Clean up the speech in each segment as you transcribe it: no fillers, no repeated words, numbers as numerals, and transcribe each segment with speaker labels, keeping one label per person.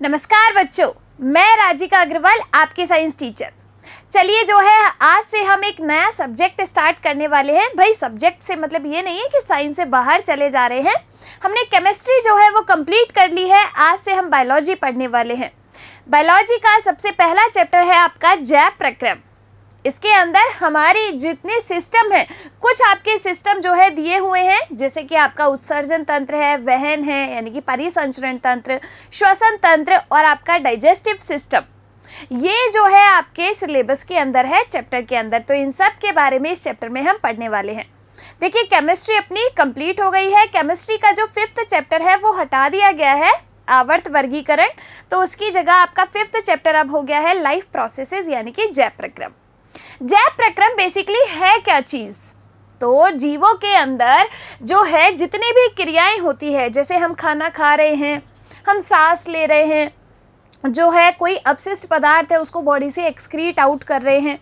Speaker 1: नमस्कार बच्चों, मैं राजिका अग्रवाल आपके साइंस टीचर। चलिए जो है आज से हम एक नया सब्जेक्ट स्टार्ट करने वाले हैं। भाई सब्जेक्ट से मतलब ये नहीं है कि साइंस से बाहर चले जा रहे हैं। हमने केमिस्ट्री जो है वो कंप्लीट कर ली है। आज से हम बायोलॉजी पढ़ने वाले हैं। बायोलॉजी का सबसे पहला चैप्टर है आपका जैव प्रक्रम। इसके अंदर हमारी जितने सिस्टम हैं, कुछ आपके सिस्टम जो है दिए हुए हैं, जैसे कि आपका उत्सर्जन तंत्र है, वहन है यानी कि परिसंचरण तंत्र, श्वसन तंत्र और आपका डाइजेस्टिव सिस्टम। ये जो है आपके सिलेबस के अंदर है, चैप्टर के अंदर। तो इन सब के बारे में इस चैप्टर में हम पढ़ने वाले हैं। देखिए केमिस्ट्री अपनी कंप्लीट हो गई है। केमिस्ट्री का जो 5th चैप्टर है वो हटा दिया गया है, आवर्त वर्गीकरण। तो उसकी जगह आपका 5th चैप्टर अब हो गया है लाइफ प्रोसेसेस यानी कि जैव प्रक्रम। जैव प्रक्रम बेसिकली है क्या चीज़? तो जीवों के अंदर जो है जितनी भी क्रियाएं होती है, जैसे हम खाना खा रहे हैं, हम सांस ले रहे हैं, जो है कोई अपशिष्ट पदार्थ है उसको बॉडी से एक्सक्रीट आउट कर रहे हैं,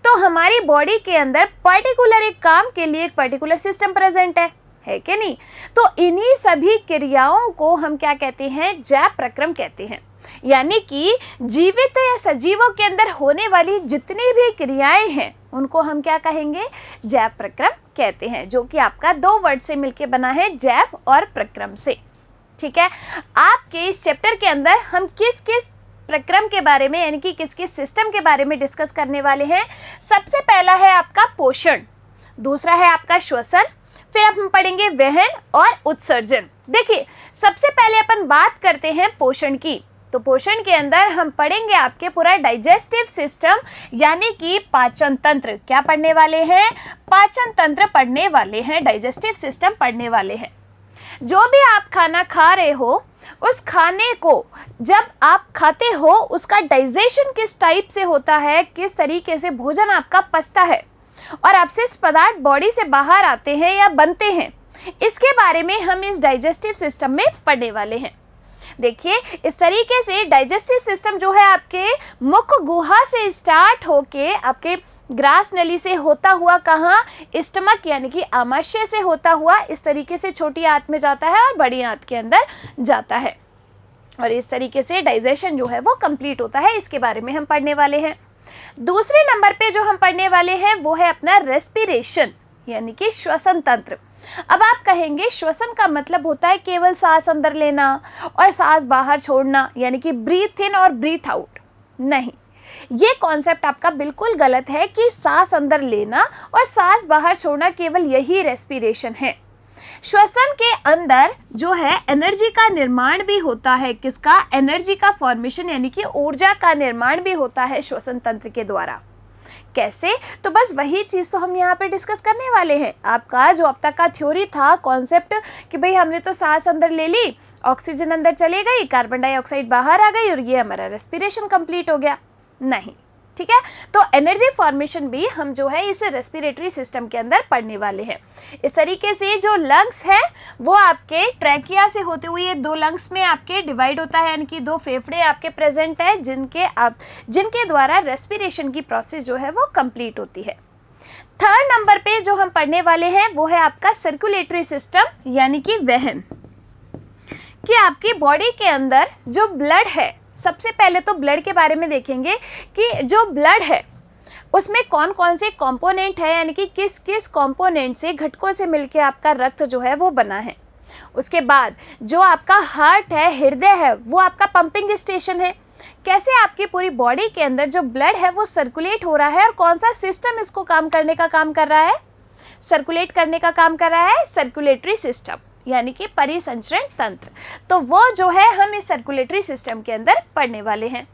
Speaker 1: तो हमारी बॉडी के अंदर पर्टिकुलर एक काम के लिए एक पर्टिकुलर सिस्टम प्रेजेंट है कि नहीं? तो इन्हीं सभी क्रियाओं को हम क्या कहते हैं? जैव प्रक्रम कहते हैं। यानी कि जीवित या सजीवों के अंदर होने वाली जितनी भी क्रियाएं हैं उनको हम क्या कहेंगे? जैव प्रक्रम कहते हैं, जो कि आपका 2 वर्ड से मिलके बना है, जैव और प्रक्रम से। ठीक है, आपके इस चैप्टर के अंदर हम किस किस प्रक्रम के बारे में यानी कि किस किस सिस्टम के बारे में डिस्कस करने वाले हैं। सबसे पहला है आपका पोषण, दूसरा है आपका श्वसन, फिर हम पढ़ेंगे वहन और उत्सर्जन। देखिए सबसे पहले अपन बात करते हैं पोषण की। तो पोषण के अंदर हम पढ़ेंगे आपके पूरा डाइजेस्टिव सिस्टम यानी कि पाचन तंत्र। क्या पढ़ने वाले हैं? पाचन तंत्र पढ़ने वाले हैं, डाइजेस्टिव सिस्टम पढ़ने वाले हैं। जो भी आप खाना खा रहे हो, उस खाने को जब आप खाते हो उसका डाइजेशन किस टाइप से होता है, किस तरीके से भोजन आपका पचता है और अपशिष्ट पदार्थ बॉडी से बाहर आते हैं या बनते हैं, इसके बारे में हम इस डाइजेस्टिव सिस्टम में पढ़ने वाले हैं। देखिए इस तरीके से डाइजेस्टिव सिस्टम जो है आपके मुख गुहा से स्टार्ट होके आपके ग्रास नली से होता हुआ कहाँ? स्टमक यानी कि आमाशय से होता हुआ इस तरीके से छोटी आंत में जाता है और बड़ी आंत के अंदर जाता है, और इस तरीके से डाइजेशन जो है वो कंप्लीट होता है। इसके बारे में हम पढ़ने वाले हैं। दूसरे नंबर पे जो हम पढ़ने वाले हैं वो है अपना रेस्पिरेशन यानी कि श्वसन तंत्र। अब आप कहेंगे श्वसन का मतलब होता है केवल सांस अंदर लेना और सांस बाहर छोड़ना यानी कि ब्रीथ इन और ब्रीथ आउट। नहीं, ये कॉन्सेप्ट आपका बिल्कुल गलत है कि सांस अंदर लेना और सांस बाहर छोड़ना केवल यही रेस्पिरेशन है। श्वसन के अंदर जो है एनर्जी का निर्माण भी होता है। किसका? एनर्जी का फॉर्मेशन यानी कि ऊर्जा का निर्माण भी होता है श्वसन तंत्र के द्वारा। कैसे? तो बस वही चीज़ तो हम यहाँ पे डिस्कस करने वाले हैं। आपका जो अब तक का थ्योरी था कॉन्सेप्ट कि भाई हमने तो सांस अंदर ले ली, ऑक्सीजन अंदर चले गई, कार्बन डाइऑक्साइड बाहर आ गई और ये हमारा रेस्पिरेशन कंप्लीट हो गया। नहीं, ठीक है। तो एनर्जी फॉर्मेशन भी हम जो है इस रेस्पिरेटरी सिस्टम के अंदर पढ़ने वाले हैं। इस तरीके से जो लंग्स है वो आपके ट्रैकिया से होते हुए ये 2 लंग्स में आपके डिवाइड होता है, यानी कि 2 फेफड़े आपके प्रेजेंट है जिनके द्वारा रेस्पिरेशन की प्रोसेस जो है वो कंप्लीट होती है। 3rd नंबर पे जो हम पढ़ने वाले हैं वो है आपका सर्कुलेटरी सिस्टम यानी कि वहन। कि आपकी बॉडी के अंदर जो ब्लड है, सबसे पहले तो ब्लड के बारे में देखेंगे कि जो ब्लड है उसमें कौन कौन से कंपोनेंट है, यानी कि किस किस कंपोनेंट से, घटकों से मिलके आपका रक्त जो है वो बना है। उसके बाद जो आपका हार्ट है, हृदय है, वो आपका पंपिंग स्टेशन है। कैसे आपकी पूरी बॉडी के अंदर जो ब्लड है वो सर्कुलेट हो रहा है और कौन सा सिस्टम इसको काम करने का काम कर रहा है? सर्कुलेट करने का काम कर रहा है सर्कुलेटरी सिस्टम यानी कि परिसंचरण तंत्र। तो वो जो है हम इस सर्कुलेटरी सिस्टम के अंदर पढ़ने वाले हैं।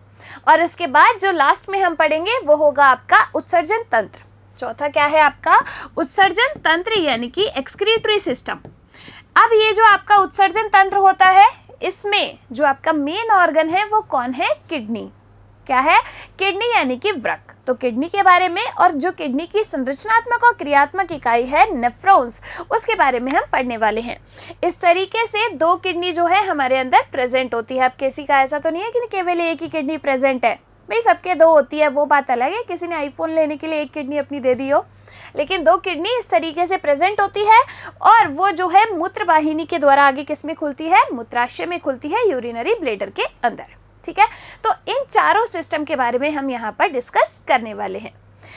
Speaker 1: और उसके बाद जो लास्ट में हम पढ़ेंगे वो होगा आपका उत्सर्जन तंत्र। चौथा क्या है आपका? उत्सर्जन तंत्र यानी कि एक्सक्रीटरी सिस्टम। अब ये जो आपका उत्सर्जन तंत्र होता है, इसमें जो आपका मेन ऑर्गन है वो कौन है? किडनी। क्या है? किडनी यानी कि वृक्क। तो किडनी के बारे में और जो किडनी की संरचनात्मक और क्रियात्मक इकाई है नेफ्रॉन्स, उसके बारे में हम पढ़ने वाले हैं। इस तरीके से 2 किडनी जो है हमारे अंदर प्रेजेंट होती है। अब किसी का ऐसा तो नहीं है कि केवल एक ही किडनी प्रेजेंट है, भाई सबके 2 होती है, वो बात अलग है। किसी ने आईफोन लेने के लिए 1 किडनी अपनी दे दी हो, लेकिन 2 किडनी इस तरीके से प्रेजेंट होती है और वो जो है मूत्र वाहिनी के द्वारा आगे किस में खुलती है? मूत्राशय में खुलती है, यूरिनरी ब्लैडर के अंदर। ठीक है, तो इन चारों सिस्टम के बारे में हम यहाँ पर डिस्कस करने वाले हैं।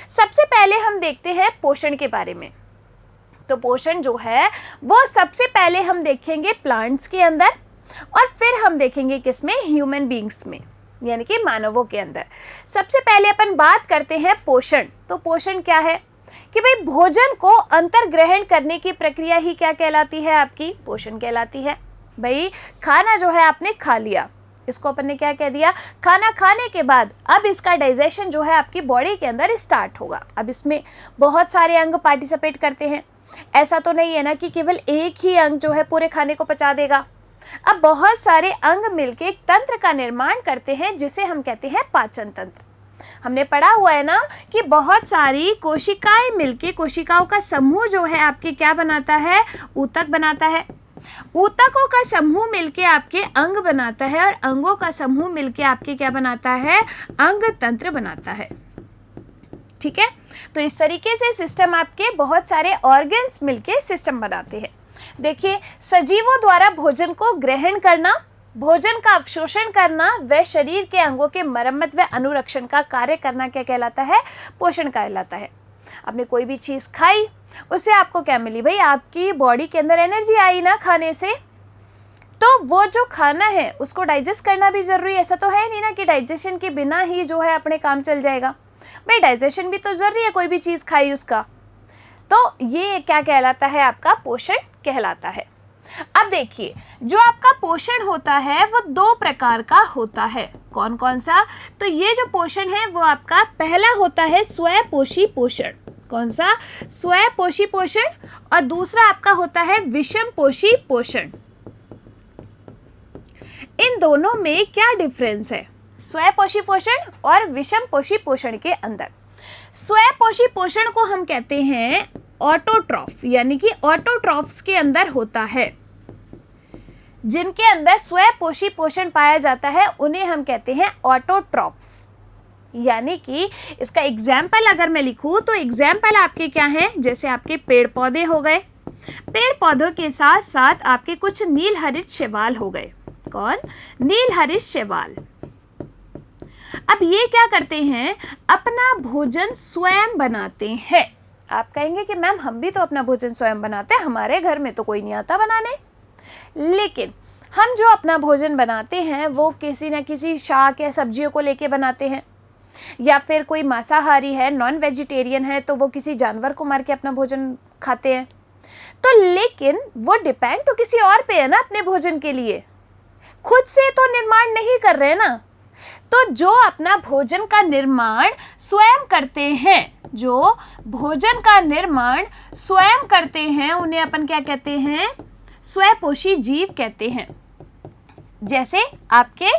Speaker 1: सबसे पहले हम देखते हैं पोषण के बारे में। तो पोषण जो है वो सबसे पहले हम देखेंगे प्लांट्स के अंदर और फिर हम देखेंगे किसमें, ह्यूमन बींग्स में, यानी कि मानवों के अंदर। सबसे पहले अपन बात करते हैं पोषण। तो पोषण क्या है कि भाई भोजन को अंतर्ग्रहण करने की प्रक्रिया ही क्या कहलाती है, आपकी पोषण कहलाती है। भाई खाना जो है आपने खा लिया, इसको अपन ने क्या कह दिया, खाना खाने के बाद अब इसका डाइजेशन जो है आपकी बॉडी के अंदर स्टार्ट होगा। अब इसमें बहुत सारे अंग पार्टिसिपेट करते हैं, ऐसा तो नहीं है ना कि केवल एक ही अंग जो है पूरे खाने को पचा देगा। अब बहुत सारे अंग मिलके एक तंत्र का निर्माण करते हैं जिसे हम कहते हैं पाचन तंत्र। हमने पढ़ा हुआ है ना कि बहुत सारी कोशिकाएं मिलके, कोशिकाओं का समूह जो है आपके क्या बनाता है, ऊतक बनाता है। ऊतकों का समूह मिलके आपके अंग बनाता है और अंगों का समूह मिलके आपके क्या बनाता है, अंग तंत्र बनाता है। ठीक है, तो इस तरीके से सिस्टम आपके बहुत सारे ऑर्गन्स मिलके सिस्टम बनाते हैं। देखिए, सजीवों द्वारा भोजन को ग्रहण करना, भोजन का अवशोषण करना व शरीर के अंगों के मरम्मत व अनुरक्षण का कार्य करना क्या कहलाता है, पोषण कहलाता है। आपने कोई भी चीज़ खाई, उससे आपको क्या मिली, भाई आपकी बॉडी के अंदर एनर्जी आई ना खाने से, तो वो जो खाना है उसको डाइजेस्ट करना भी ज़रूरी है। ऐसा तो है नहीं ना कि डाइजेशन के बिना ही जो है अपने काम चल जाएगा, भाई डाइजेशन भी तो ज़रूरी है, कोई भी चीज़ खाई उसका। तो ये क्या कहलाता है, आपका पोषण कहलाता है। अब देखिए, जो आपका पोषण होता है वो दो प्रकार का होता है। कौन कौन सा, तो ये जो पोषण है वो आपका पहला होता है स्वपोषी पोषण। कौन सा, स्वपोषी पोषण। और दूसरा आपका होता है विषमपोषी पोषण। इन दोनों में क्या डिफरेंस है, स्वपोषी पोषण और विषमपोषी पोषण के अंदर? स्वपोषी पोषण को हम कहते हैं ऑटोट्रॉफ, यानी कि ऑटोट्रॉफ्स के अंदर होता है। जिनके अंदर स्वपोषी पोषण पाया जाता है उन्हें हम कहते हैं ऑटोट्रॉफ्स। यानी कि इसका एग्जाम्पल अगर मैं लिखूं तो एग्जाम्पल आपके क्या हैं, जैसे आपके पेड़ पौधे हो गए, पेड़ पौधों के साथ साथ आपके कुछ नीलहरित शैवाल हो गए। कौन, नीलहरित शैवाल। अब ये क्या करते हैं, अपना भोजन स्वयं बनाते हैं। आप कहेंगे कि मैम हम भी तो अपना भोजन स्वयं बनाते हैं, हमारे घर में तो कोई नहीं आता बनाने। लेकिन हम जो अपना भोजन बनाते हैं वो किसी न किसी शाक या सब्जियों को लेके बनाते हैं, या फिर कोई मांसाहारी है, नॉन वेजिटेरियन है, तो वो किसी जानवर को मार के अपना भोजन खाते हैं। तो लेकिन वो डिपेंड तो किसी और पे है ना अपने भोजन के लिए, खुद से तो निर्माण नहीं कर रहे ना। तो जो अपना भोजन का निर्माण स्वयं करते हैं, जो भोजन का निर्माण स्वयं करते हैं, उन्हें अपन क्या कहते हैं, स्वपोषी जीव कहते हैं। जैसे आपके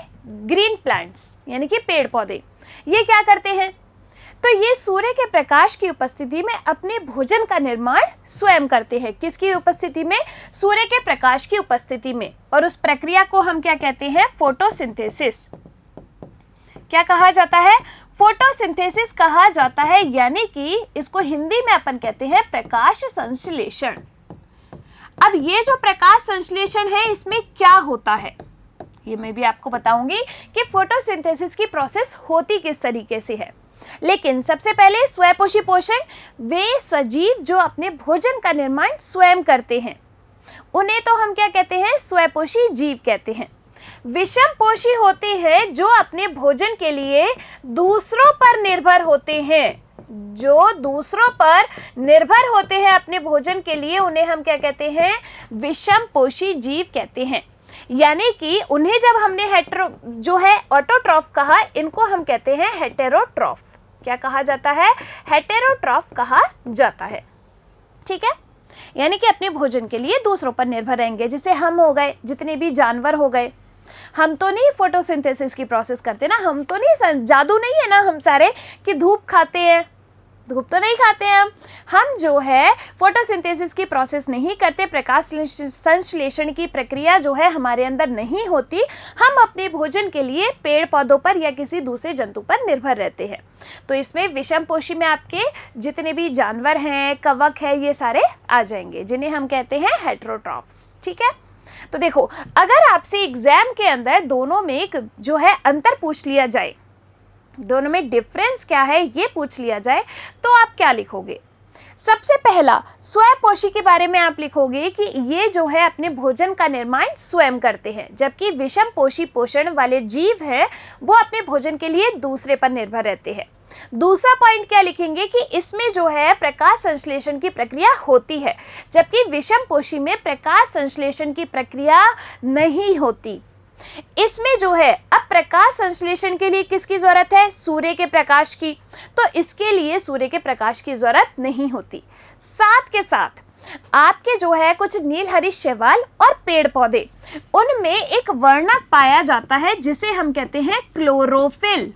Speaker 1: ग्रीन प्लांट्स यानी कि पेड़ पौधे, ये क्या करते हैं, तो ये सूर्य के प्रकाश की उपस्थिति में अपने भोजन का निर्माण स्वयं करते हैं। किसकी उपस्थिति में, सूर्य के प्रकाश की उपस्थिति में। और उस प्रक्रिया को हम क्या कहते हैं, फोटोसिंथेसिस। क्या कहा जाता है, फोटोसिंथेसिस कहा जाता है, यानी कि इसको हिंदी में अपन कहते हैं प्रकाश संश्लेषण। अब ये जो प्रकाश संश्लेषण है इसमें क्या होता है, ये मैं भी आपको बताऊंगी कि फोटोसिंथेसिस की प्रोसेस होती किस तरीके से है। लेकिन सबसे पहले स्वपोषी पोषण, वे सजीव जो अपने भोजन का निर्माण स्वयं करते हैं, उन्हें तो हम क्या कहते हैं, स्वपोषी जीव कहते हैं। विषमपोषी होते हैं जो अपने भोजन के लिए दूसरों पर निर्भर होते हैं, जो दूसरों पर निर्भर होते हैं अपने भोजन के लिए, उन्हें हम क्या कहते हैं, विषमपोषी जीव कहते हैं। यानी कि उन्हें जब हमने जो है ऑटोट्रॉफ कहा, इनको हम कहते हैं हेटेरोट्रॉफ। क्या कहा जाता है, हेटेरोट्रॉफ कहा जाता है। ठीक है, यानी कि अपने भोजन के लिए दूसरों पर निर्भर रहेंगे। जैसे हम हो गए, जितने भी जानवर हो गए, हम तो नहीं फोटोसिंथेसिस की प्रोसेस करते ना, हम तो नहीं, जादू नहीं है ना हम सारे कि धूप खाते हैं, धूप तो नहीं खाते हैं हम जो है फोटोसिंथेसिस की प्रोसेस नहीं करते, प्रकाश संश्लेषण की प्रक्रिया जो है हमारे अंदर नहीं होती। हम अपने भोजन के लिए पेड़ पौधों पर या किसी दूसरे जंतु पर निर्भर रहते हैं। तो इसमें विषमपोषी में आपके जितने भी जानवर हैं, कवक है, ये सारे आ जाएंगे, जिन्हें हम कहते हैं हेटेरोट्रॉफ्स। ठीक है, तो देखो, अगर आपसे एग्जाम के अंदर दोनों में एक जो है अंतर पूछ लिया जाए, दोनों में डिफरेंस क्या है ये पूछ लिया जाए, तो आप क्या लिखोगे? सबसे पहला स्वयंपोषी के बारे में आप लिखोगे कि ये जो है अपने भोजन का निर्माण स्वयं करते हैं, जबकि विषमपोषी पोषण वाले जीव हैं वो अपने भोजन के लिए दूसरे पर निर्भर रहते हैं। दूसरा पॉइंट क्या लिखेंगे कि इसमें जो है प्रकाश संश्लेषण की प्रक्रिया होती है, जबकि विषमपोषी में प्रकाश संश्लेषण की प्रक्रिया नहीं होती। इसमें जो है अब प्रकाश संश्लेषण के लिए किसकी जरूरत है? सूर्य के प्रकाश की, तो इसके लिए सूर्य के प्रकाश की जरूरत नहीं होती। साथ के साथ आपके जो है कुछ नीलहरित शैवाल और पेड़ पौधे, उनमें एक वर्णक पाया जाता है जिसे हम कहते हैं क्लोरोफिल।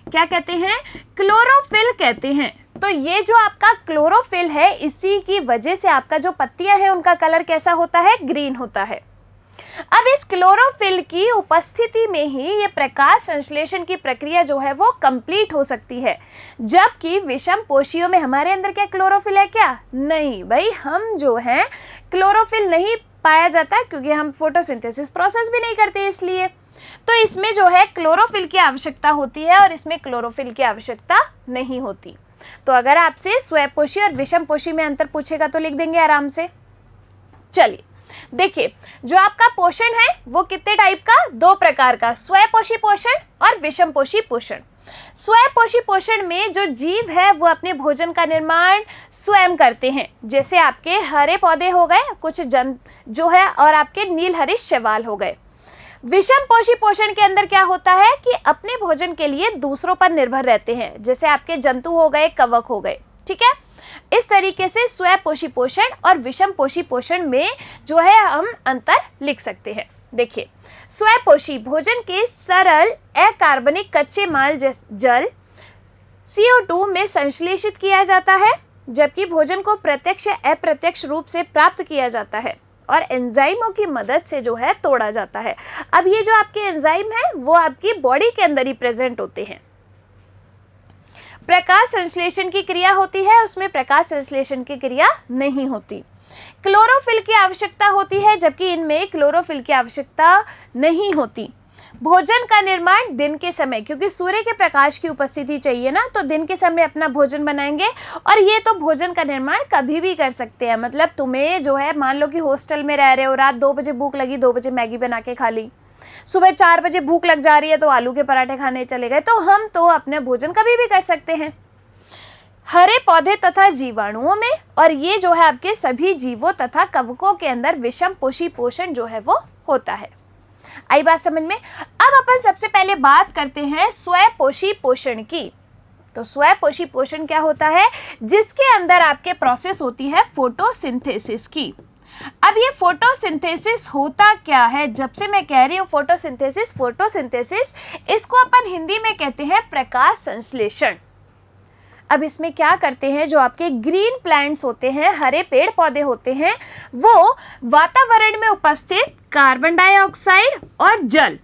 Speaker 1: क्या कहते हैं? क्लोरोफिल कहते हैं। तो ये जो आपका क्लोरोफिल है, इसी की वजह से आपका जो पत्तियां हैं उनका कलर कैसा होता है? ग्रीन होता है। अब इस क्लोरोफिल की उपस्थिति में ही ये प्रकाश संश्लेषण की प्रक्रिया जो है वो कंप्लीट हो सकती है, जबकि विषमपोषियों में हमारे अंदर क्या क्लोरोफिल है? क्या नहीं भाई, हम जो है क्लोरोफिल नहीं पाया जाता क्योंकि हम फोटोसिंथेसिस प्रोसेस भी नहीं करते, इसलिए तो इसमें जो है क्लोरोफिल की आवश्यकता होती है और इसमें क्लोरोफिल की आवश्यकता नहीं होती। तो अगर आपसे स्वयंपोषी और विषमपोषी में अंतर पूछेगा तो लिख देंगे आराम से। चलिए देखिए, जो आपका पोषण है वो कितने टाइप का? 2 प्रकार का, स्वयंपोषी पोषण और विषमपोषी पोषण। स्वयंपोषी पोषण में जो जीव है वो अपने भोजन का निर्माण स्वयं करते हैं, जैसे आपके हरे पौधे हो गए, कुछ जो है, और आपके नीलहरित शैवाल हो गए। विषमपोषी पोषण के अंदर क्या होता है कि अपने भोजन के लिए दूसरों पर निर्भर रहते हैं, जैसे आपके जंतु हो गए, कवक हो गए। ठीक है, इस तरीके से स्वयंपोषी पोषण और विषमपोषी पोषण में जो है हम अंतर लिख सकते हैं। देखिए, स्वयंपोषी भोजन के सरल अकार्बनिक कच्चे माल जल CO2 में संश्लेषित किया जाता है, जबकि भोजन को प्रत्यक्ष या अप्रत्यक्ष रूप से प्राप्त किया जाता है और एंजाइमों की मदद से जो है तोड़ा जाता है। अब ये जो आपके एंजाइम है वो आपकी बॉडी के अंदर ही प्रेजेंट होते हैं। प्रकाश संश्लेषण की क्रिया होती है, उसमें प्रकाश संश्लेषण की क्रिया नहीं होती। क्लोरोफिल की आवश्यकता होती है, जबकि इनमें क्लोरोफिल की आवश्यकता नहीं होती। भोजन का निर्माण दिन के समय, क्योंकि सूर्य के प्रकाश की उपस्थिति चाहिए ना, तो दिन के समय अपना भोजन बनाएंगे। और ये तो भोजन का निर्माण कभी भी कर सकते हैं, मतलब तुम्हें जो है, मान लो कि हॉस्टल में रह रहे हो, रात 2 बजे भूख लगी, 2 बजे मैगी बना के खा ली, सुबह 4 बजे भूख लग जा रही है तो आलू के पराठे खाने चले गए, तो हम तो अपने भोजन कभी भी कर सकते हैं। हरे पौधे तथा जीवाणुओं में, और ये जो है आपके सभी जीवों तथा कवकों के अंदर विषमपोषी पोषण जो है वो होता है। आई बात समझ में? अब अपन सबसे पहले बात करते हैं स्वयंपोषी पोषण की। तो स्वयंपोषी पोषण क्या होता है? जिसके अंदर आपके प्रोसेस होती है फोटोसिंथेसिस की। अब ये फोटोसिंथेसिस होता क्या है? जब से मैं कह रही हूँ फोटोसिंथेसिस, इसको अपन हिंदी में कहते हैं प्रकाश संश्लेषण। अब इसमें क्या करते हैं, जो आपके ग्रीन प्लांट्स होते हैं, हरे पेड़ पौधे होते हैं, वो वातावरण में उपस्थित कार्बन डाइऑक्साइड और जल,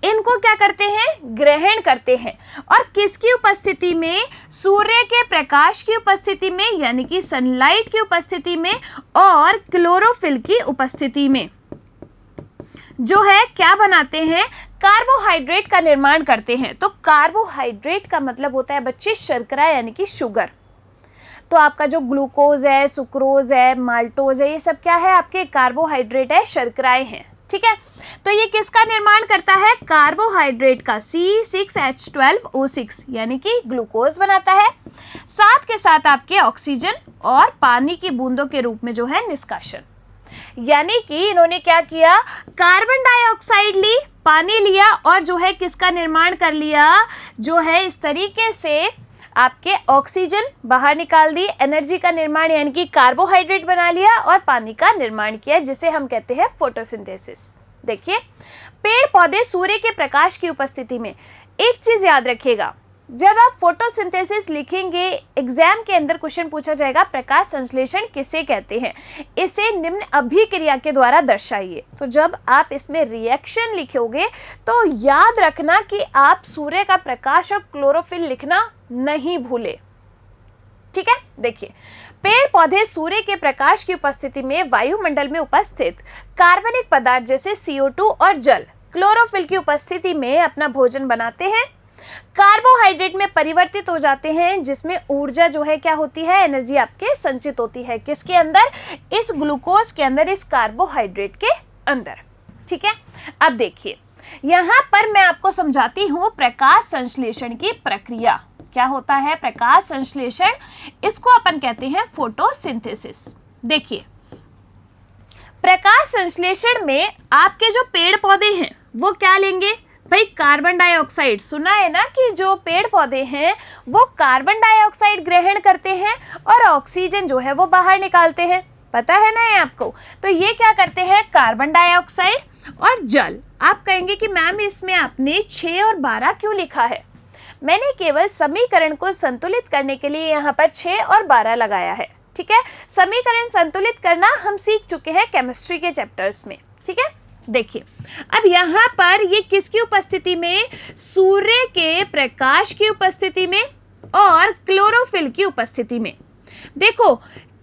Speaker 1: इनको क्या करते हैं? ग्रहण करते हैं। और किसकी उपस्थिति में? सूर्य के प्रकाश की उपस्थिति में, यानी कि सनलाइट की उपस्थिति में, और क्लोरोफिल की उपस्थिति में जो है क्या बनाते हैं? कार्बोहाइड्रेट का निर्माण करते हैं। तो कार्बोहाइड्रेट का मतलब होता है बच्चे शर्करा, यानी कि शुगर। तो आपका जो ग्लूकोज है, सुक्रोज है, माल्टोज है, ये सब क्या है? आपके कार्बोहाइड्रेट है, शर्कराएं हैं। ठीक है, तो ये किसका निर्माण करता है? कार्बोहाइड्रेट का, C6H12O6, यानी कि ग्लूकोज बनाता है। साथ के साथ आपके ऑक्सीजन और पानी की बूंदों के रूप में जो है निष्कासन। यानी कि इन्होंने क्या किया? कार्बन डाइऑक्साइड ली, पानी लिया, और जो है किसका निर्माण कर लिया? जो है इस तरीके से आपके ऑक्सीजन बाहर निकाल दी, एनर्जी का निर्माण यानी कि कार्बोहाइड्रेट बना लिया, और पानी का निर्माण किया, जिसे हम कहते हैं फोटोसिंथेसिस। देखिए, पेड़ पौधे सूर्य के प्रकाश की उपस्थिति में, एक चीज याद रखिएगा, जब आप फोटोसिंथेसिस लिखेंगे, एग्जाम के अंदर क्वेश्चन पूछा जाएगा प्रकाश संश्लेषण किसे कहते हैं, इसे निम्न अभिक्रिया के द्वारा दर्शाइए। तो जब आप इसमें रिएक्शन लिखोगे तो याद रखना कि आप सूर्य का प्रकाश और क्लोरोफिल लिखना नहीं भूले। ठीक है, देखिए, पेड़ पौधे सूर्य के प्रकाश की उपस्थिति में वायुमंडल में उपस्थित कार्बनिक पदार्थ जैसे CO2 और जल क्लोरोफिल की उपस्थिति में अपना भोजन बनाते हैं, कार्बोहाइड्रेट में परिवर्तित हो जाते हैं, जिसमें ऊर्जा जो है क्या होती है, एनर्जी आपके संचित होती है। किसके अंदर? इस ग्लूकोज के अंदर, इस कार्बोहाइड्रेट के अंदर। ठीक है, अब देखिए यहाँ पर मैं आपको समझाती हूँ प्रकाश संश्लेषण की प्रक्रिया। क्या होता है प्रकाश संश्लेषण? इसको अपन कहते हैं फोटोसिंथेसिस। देखिए प्रकाश संश्लेषण में आपके जो पेड़ पौधे हैं वो क्या लेंगे भाई? Carbon dioxide. सुना है ना कि जो पेड़ पौधे हैं वो कार्बन डाइऑक्साइड ग्रहण करते हैं और ऑक्सीजन जो है वो बाहर निकालते हैं, पता है ना ये आपको। तो ये क्या करते हैं? कार्बन डाइऑक्साइड और जल। आप कहेंगे कि मैम इसमें आपने 6 और 12 क्यों लिखा है? मैंने केवल समीकरण को संतुलित करने के लिए यहाँ पर 6 और 12 लगाया है। ठीक है, समीकरण संतुलित करना हम सीख चुके हैं केमिस्ट्री के चैप्टर्स में। ठीक है, देखिए अब यहाँ पर ये किसकी उपस्थिति में? सूर्य के प्रकाश की उपस्थिति में और क्लोरोफिल की उपस्थिति में। देखो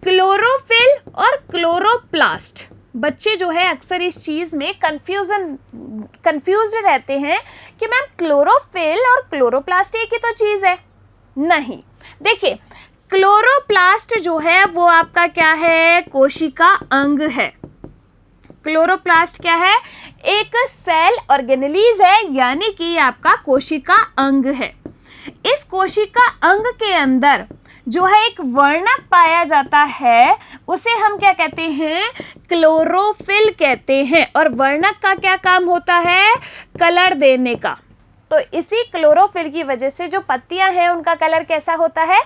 Speaker 1: क्लोरोफिल और क्लोरोप्लास्ट, बच्चे जो है अक्सर इस चीज में कंफ्यूज्ड रहते हैं कि मैम क्लोरोफिल और क्लोरोप्लास्ट एक ही तो चीज है। नहीं, देखिए क्लोरोप्लास्ट जो है वो आपका क्या है? कोशिका अंग है। क्लोरोप्लास्ट क्या है? एक सेल ऑर्गेनेलीज है, यानी कि आपका कोशिका अंग है। इस कोशिका अंग के अंदर जो है एक वर्णक पाया जाता है, उसे हम क्या कहते हैं? क्लोरोफिल कहते हैं। और वर्णक का क्या काम होता है? कलर देने का। तो इसी क्लोरोफिल की वजह से जो पत्तियां हैं उनका कलर कैसा होता है?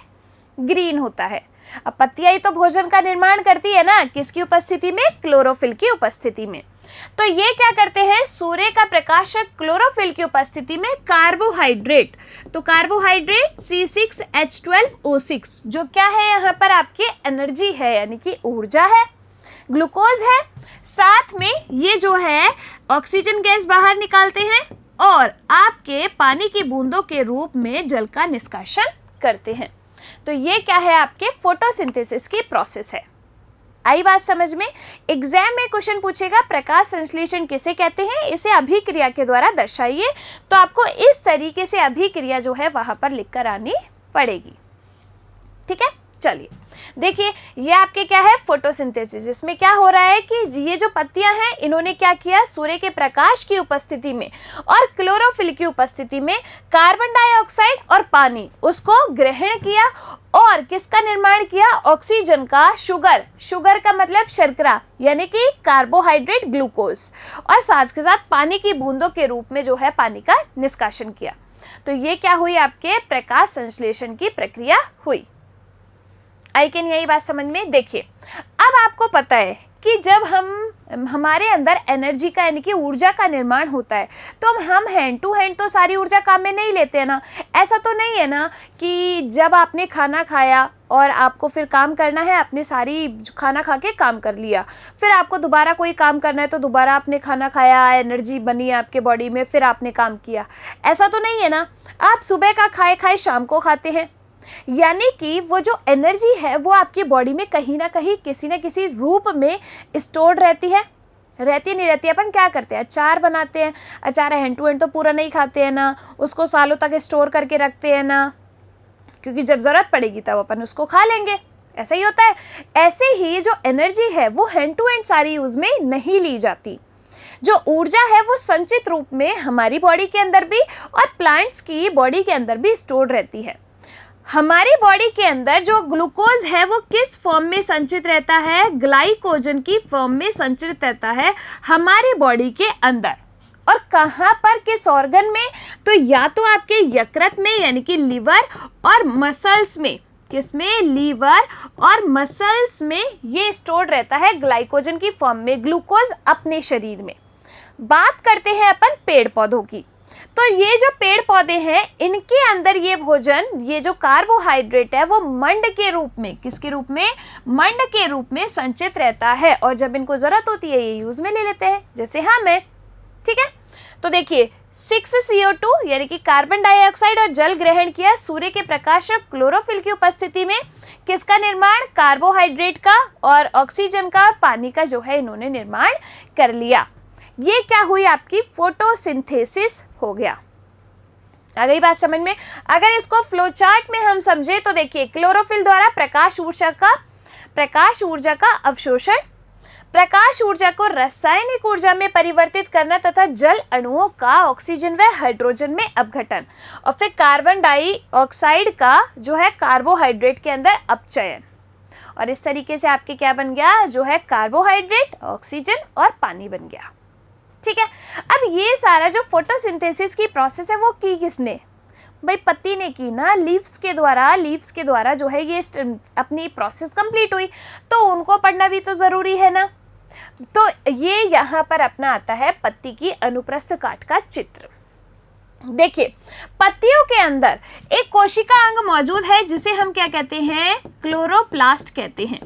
Speaker 1: ग्रीन होता है। अब पत्तियां ही तो भोजन का निर्माण करती है ना, किसकी उपस्थिति में? क्लोरोफिल की उपस्थिति में। तो ये क्या करते हैं? सूर्य का प्रकाशक क्लोरोफिल की उपस्थिति में कार्बोहाइड्रेट, तो कार्बोहाइड्रेट C6H12O6 जो क्या है यहाँ पर आपकी एनर्जी है, यानी कि ऊर्जा है, ग्लूकोज है, साथ में ये जो है ऑक्सीजन गैस बाहर निकालते हैं और आपके पानी की बूंदों के रूप में जल का निष्कासन करते हैं। तो ये क्या है? आपके फोटोसिंथेसिस की प्रोसेस है। आई बात समझ में? एग्जाम में क्वेश्चन पूछेगा प्रकाश संश्लेषण किसे कहते हैं, इसे अभिक्रिया के द्वारा दर्शाइए। तो आपको इस तरीके से अभिक्रिया जो है वहां पर लिखकर आनी पड़ेगी। ठीक है, चलिए देखिए ये आपके क्या है? फोटोसिंथेसिस। इसमें क्या हो रहा है कि ये जो पत्तियां हैं इन्होंने क्या किया? सूर्य के प्रकाश की उपस्थिति में और क्लोरोफिल की उपस्थिति में कार्बन डाइऑक्साइड और पानी उसको ग्रहण किया और किसका निर्माण किया? ऑक्सीजन का, शुगर का मतलब शर्करा, यानी कि कार्बोहाइड्रेट ग्लूकोज, और साथ के साथ पानी की बूंदों के रूप में जो है पानी का निष्कासन किया। तो ये क्या हुई? आपके प्रकाश संश्लेषण की प्रक्रिया हुई। आई कैन यही बात समझ में? देखिए अब आपको पता है कि जब हमारे अंदर एनर्जी का यानी कि ऊर्जा का निर्माण होता है तो हम हैंड टू हैंड तो सारी ऊर्जा काम में नहीं लेते हैं ना। ऐसा तो नहीं है ना कि जब आपने खाना खाया और आपको फिर काम करना है, आपने सारी खाना खा के काम कर लिया, फिर आपको दोबारा कोई काम करना है तो दोबारा आपने खाना खाया, एनर्जी बनी आपके बॉडी में, फिर आपने काम किया। ऐसा तो नहीं है ना। आप सुबह का खाए शाम को खाते हैं, यानी कि वो जो एनर्जी है वो आपकी बॉडी में कहीं ना कहीं किसी न किसी रूप में स्टोर्ड रहती है। रहती नहीं रहती? अपन क्या करते हैं? अचार बनाते हैं। अचार हैंड टू हैंड तो पूरा नहीं खाते हैं ना, उसको सालों तक स्टोर करके रखते हैं ना, क्योंकि जब ज़रूरत पड़ेगी तब अपन उसको खा लेंगे। ऐसा ही होता है। ऐसे ही जो एनर्जी है वो हैंड टू हैंड सारी यूज़ में नहीं ली जाती। जो ऊर्जा है वो संचित रूप में हमारी बॉडी के अंदर भी और प्लांट्स की बॉडी के अंदर भी स्टोर्ड रहती है। हमारी बॉडी के अंदर जो ग्लूकोज है वो किस फॉर्म में संचित रहता है? ग्लाइकोजन की फॉर्म में संचित रहता है हमारी बॉडी के अंदर। और कहाँ पर? किस ऑर्गन में? तो या तो आपके यकृत में यानी कि लीवर और मसल्स में। किसमें? लीवर और मसल्स में ये स्टोर्ड रहता है ग्लाइकोजन की फॉर्म में, ग्लूकोज अपने शरीर में। बात करते हैं अपन पेड़ पौधों की। तो ये जो पेड़ पौधे हैं इनके अंदर ये भोजन, ये जो कार्बोहाइड्रेट है वो मंड के रूप में, किसके रूप में? मंड के रूप में संचित रहता है और जब इनको जरूरत होती है ये यूज में ले लेते हैं, जैसे हमें। ठीक है, तो देखिए 6 CO2 यानी कि कार्बन डाइऑक्साइड और जल ग्रहण किया सूर्य के प्रकाश और क्लोरोफिल की उपस्थिति में। किसका निर्माण? कार्बोहाइड्रेट का और ऑक्सीजन का और पानी का जो है इन्होंने निर्माण कर लिया। ये क्या हुई? आपकी फोटोसिंथेसिस हो गया। आ गई बात समझ में? अगर इसको फ्लो चार्ट में हम समझे तो देखिए, क्लोरोफिल द्वारा प्रकाश ऊर्जा का अवशोषण, प्रकाश ऊर्जा को रासायनिक ऊर्जा में परिवर्तित करना तथा जल अणुओं का ऑक्सीजन व हाइड्रोजन में अपघटन, और फिर कार्बन डाइऑक्साइड का जो है कार्बोहाइड्रेट के अंदर अपचयन। और इस तरीके से आपके क्या बन गया? जो है कार्बोहाइड्रेट, ऑक्सीजन और पानी बन गया। ठीक है। अब ये सारा जो फोटोसिंथेसिस की प्रोसेस है वो की किसने? भाई पत्ती ने की ना, लीव्स के द्वारा जो है ये अपनी प्रोसेस कंप्लीट हुई, तो उनको पढ़ना भी तो ज़रूरी है ना। तो ये यहाँ पर अपना आता है पत्ती की अनुप्रस्थ काट का चित्र। देखिए, पत्तियों के अंदर एक कोशिका अंग मौजूद है जिसे हम क्या कहते हैं? क्लोरोप्लास्ट कहते हैं।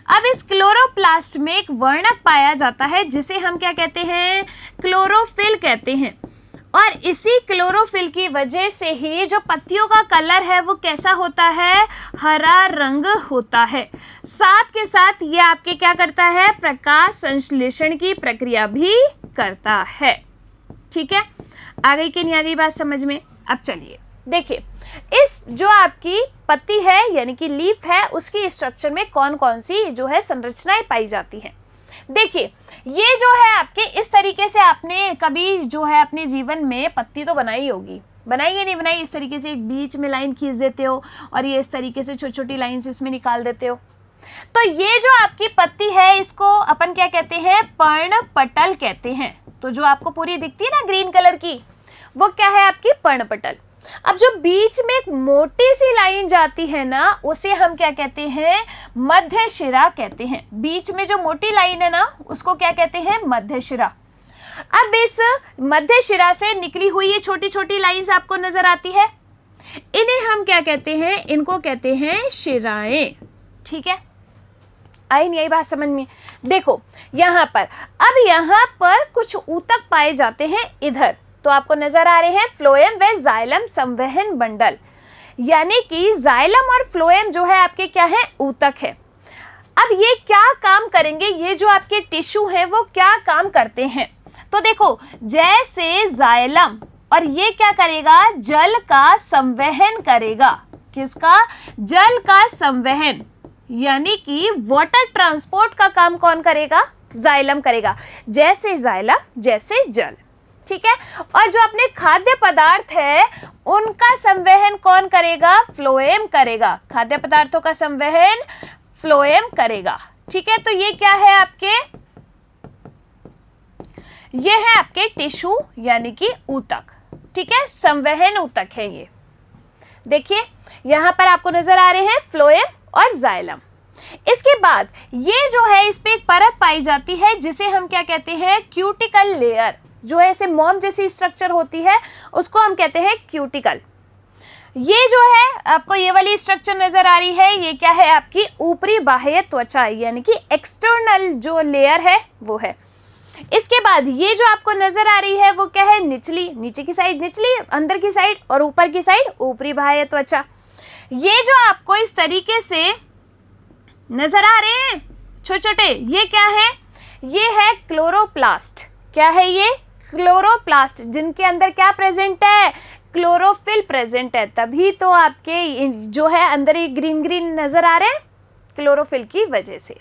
Speaker 1: अब इस क्लोरोप्लास्ट में एक वर्णक पाया जाता है जिसे हम क्या कहते हैं? क्लोरोफिल कहते हैं। और इसी क्लोरोफिल की वजह से ही जो पत्तियों का कलर है वो कैसा होता है? हरा रंग होता है। साथ के साथ ये आपके क्या करता है? प्रकाश संश्लेषण की प्रक्रिया भी करता है। ठीक है, आ गई कि नहीं आ गई बात समझ में? अब चलिए देखिए, इस जो आपकी पत्ती है यानी कि लीफ है, उसकी स्ट्रक्चर में कौन कौन सी जो है संरचनाएं पाई जाती हैं। देखिए, ये जो है आपके इस तरीके से आपने कभी जो है अपने जीवन में पत्ती तो बनाई होगी, बनाई या नहीं बनाई? इस तरीके से एक बीच में लाइन खींच देते हो और ये इस तरीके से छोटी छोटी लाइंस इसमें निकाल देते हो। तो ये जो आपकी पत्ती है इसको अपन क्या कहते हैं? पर्णपटल कहते हैं। तो जो आपको पूरी दिखती है ना ग्रीन कलर की, वो क्या है? आपकी पर्णपटल। अब जो बीच में एक मोटी सी लाइन जाती है ना, उसे हम क्या कहते हैं? मध्य शिरा कहते हैं। बीच में जो मोटी लाइन है ना, उसको क्या कहते हैं? मध्य शिरा। अब इस मध्य शिरा से निकली हुई ये छोटी छोटी लाइंस आपको नजर आती है, इन्हें हम क्या कहते हैं? इनको कहते हैं शिराएं। ठीक है, आई नहीं आई बात समझ में? देखो यहाँ पर, अब यहाँ पर कुछ ऊतक पाए जाते हैं इधर, तो आपको नजर आ रहे हैं फ्लोएम व जाइलम संवहन बंडल, यानी कि जाइलम और फ्लोएम जो है आपके क्या है? ऊतक है। अब ये क्या काम करेंगे? ये जो आपके टिश्यू हैं वो क्या काम करते हैं? तो देखो, जैसे जाइलम, और ये क्या करेगा? जल का संवहन करेगा। किसका? जल का संवहन, यानी कि वाटर ट्रांसपोर्ट का काम कौन करेगा? जाइलम करेगा। जैसे जाइलम जैसे जल। ठीक है, और जो अपने खाद्य पदार्थ है उनका संवहन कौन करेगा? फ्लोएम करेगा। खाद्य पदार्थों का संवहन फ्लोएम करेगा। ठीक है, तो ये क्या है आपके? ये है आपके टिश्यू यानी कि ऊतक। ठीक है, संवहन ऊतक है ये। देखिए यहां पर आपको नजर आ रहे हैं फ्लोएम और जाइलम। इसके बाद ये जो है इस पे एक परत पाई जाती है जिसे हम क्या कहते हैं? Cuticle layer. जो है ऐसे मोम जैसी स्ट्रक्चर होती है उसको हम कहते हैं क्यूटिकल। ये जो है आपको ये वाली स्ट्रक्चर नजर आ रही है, ये क्या है? आपकी ऊपरी बाह्य त्वचा यानी कि एक्सटर्नल जो लेयर है वो है। इसके बाद ये जो आपको नजर आ रही है वो क्या है? निचली, नीचे की साइड निचली, अंदर की साइड, और ऊपर की साइड ऊपरी बाह्य त्वचा। ये जो आपको इस तरीके से नजर आ रहे हैं छोटे छोटे, ये क्या है? ये है क्लोरोप्लास्ट। क्या है ये? क्लोरोप्लास्ट, जिनके अंदर क्या प्रेजेंट है? क्लोरोफिल प्रेजेंट है। तभी तो आपके जो है अंदर ये ग्रीन ग्रीन नजर आ रहे हैं, क्लोरोफिल की वजह से।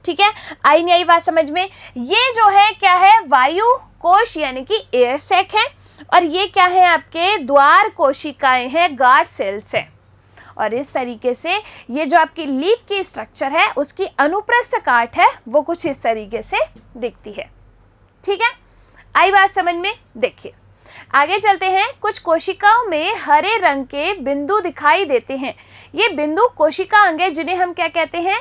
Speaker 1: ठीक है, आई नहीं आई बात समझ में? ये जो है क्या है? वायु कोश यानी कि एयर सैक है, और ये क्या है? आपके द्वार कोशिकाएं हैं, गार्ड सेल्स हैं। और इस तरीके से ये जो आपकी लीफ की स्ट्रक्चर है उसकी अनुप्रस्थ काट है वो कुछ इस तरीके से दिखती है। ठीक है, आई बात समझ में? देखिए आगे चलते हैं। कुछ कोशिकाओं में हरे रंग के बिंदु दिखाई देते हैं। ये बिंदु कोशिका अंग है जिन्हें हम क्या कहते हैं?